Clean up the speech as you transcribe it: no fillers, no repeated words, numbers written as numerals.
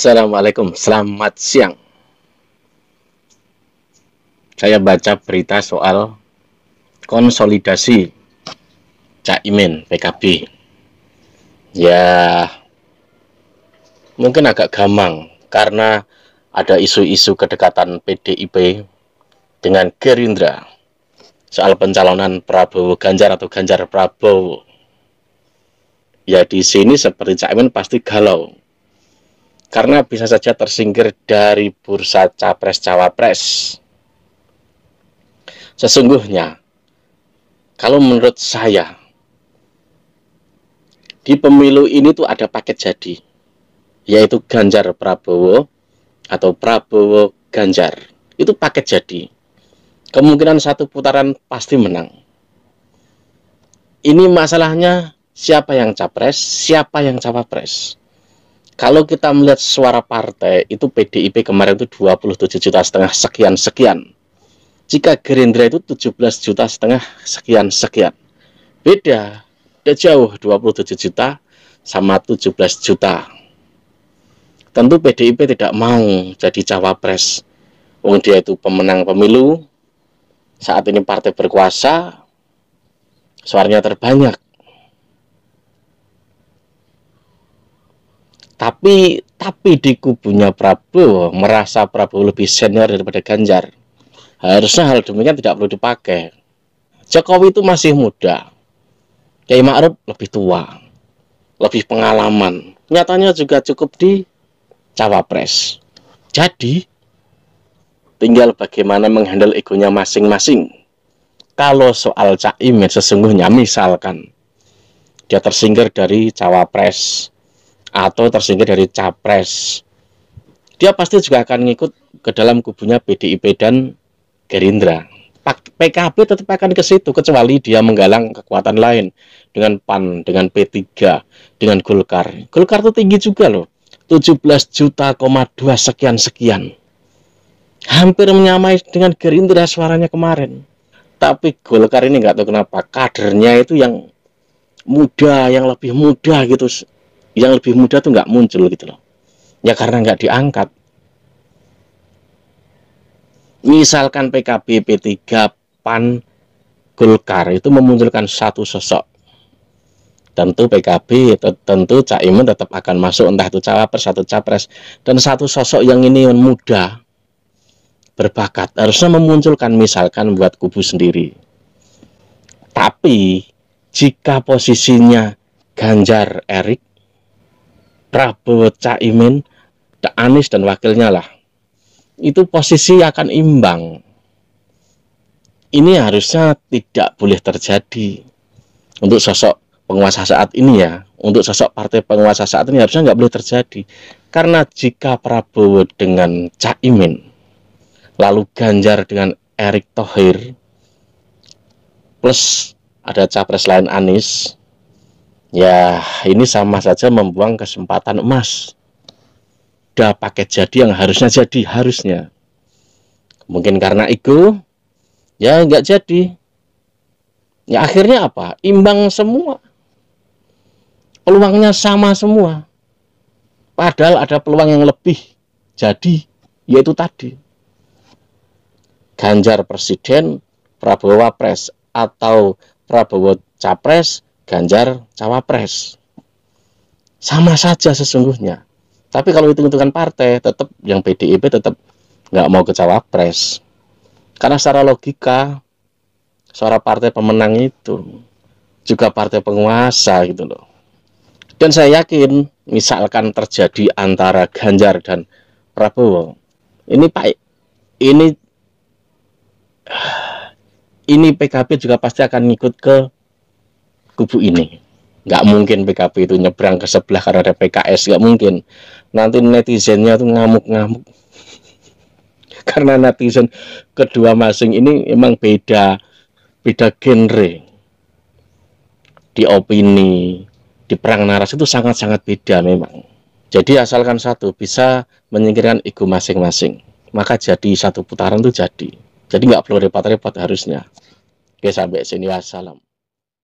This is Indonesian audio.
Assalamualaikum, selamat siang. Saya baca berita soal konsolidasi Caimin PKB. Ya, mungkin agak gamang karena ada isu-isu kedekatan PDIP dengan Gerindra soal pencalonan Prabowo Ganjar atau Ganjar Prabowo. Ya, di sini seperti Caimin pasti galau karena bisa saja tersingkir dari bursa Capres-Cawapres. Sesungguhnya, kalau menurut saya, di pemilu ini tuh ada paket jadi, yaitu Ganjar Prabowo atau Prabowo Ganjar. Itu paket jadi. Kemungkinan satu putaran pasti menang. Ini masalahnya siapa yang capres, siapa yang cawapres. Kalau kita melihat suara partai, itu PDIP kemarin itu 27,5 juta sekian. Jika Gerindra itu 17,5 juta sekian. Beda jauh, 27 juta sama 17 juta. Tentu PDIP tidak mau jadi cawapres. Wong dia itu pemenang pemilu, saat ini partai berkuasa, suaranya terbanyak. Tapi di kubunya Prabowo merasa Prabowo lebih senior daripada Ganjar. Harusnya hal demikian tidak perlu dipakai. Jokowi itu masih muda. Kiai Ma'ruf lebih tua, lebih pengalaman. Nyatanya juga cukup di cawapres. Jadi, tinggal bagaimana menghandle egonya masing-masing. Kalau soal Caimin sesungguhnya misalkan dia tersingkir dari cawapres atau tersingkir dari capres, dia pasti juga akan ngikut ke dalam kubunya PDIP dan Gerindra. PKB tetap akan ke situ, kecuali dia menggalang kekuatan lain dengan PAN, dengan P3, dengan Golkar. Golkar itu tinggi juga loh, 17,2 juta sekian. Hampir menyamai dengan Gerindra suaranya kemarin. Tapi Golkar ini nggak tahu kenapa kadernya itu yang muda, yang lebih muda gitu. Yang lebih muda tuh nggak muncul gitu loh. Ya karena nggak diangkat. Misalkan PKB, P3, PAN, Golkar itu memunculkan satu sosok. Tentu PKB, tentu Caimin tetap akan masuk, entah itu cawapres atau capres. Dan satu sosok yang ini muda, berbakat, harusnya memunculkan misalkan buat kubu sendiri. Tapi jika posisinya Ganjar Erik, Prabowo Caimin, Anies dan wakilnya lah, itu posisi akan imbang. Ini harusnya tidak boleh terjadi untuk sosok penguasa saat ini ya. Untuk sosok partai penguasa saat ini harusnya nggak boleh terjadi. Karena jika Prabowo dengan Caimin, lalu Ganjar dengan Erick Thohir, plus ada capres lain Anies, ya ini sama saja membuang kesempatan emas. Udah paket jadi yang harusnya. Mungkin karena ego, ya nggak jadi. Ya akhirnya apa? Imbang semua. Peluangnya sama semua. Padahal ada peluang yang lebih jadi, yaitu tadi. Ganjar presiden, Prabowo wapres, atau Prabowo capres, Ganjar cawapres. Sama saja sesungguhnya. Tapi kalau hitung-hitungan partai, tetap yang PDIP tetap nggak mau ke cawapres. Karena secara logika, suara partai pemenang itu juga partai penguasa gitu loh. Dan saya yakin, misalkan terjadi antara Ganjar dan Prabowo, ini PKB juga pasti akan ngikut ke kubu ini. Nggak mungkin PKB itu nyebrang ke sebelah karena ada PKS, nggak mungkin. Nanti netizennya tuh ngamuk-ngamuk. Karena netizen kedua masing ini emang beda genre. Di opini, di perang narasi itu sangat-sangat beda memang. Jadi asalkan satu bisa menyingkirkan ego masing-masing, maka jadi satu putaran tuh jadi. Jadi nggak perlu repot-repot harusnya. Oke, sampai sini, wassalam.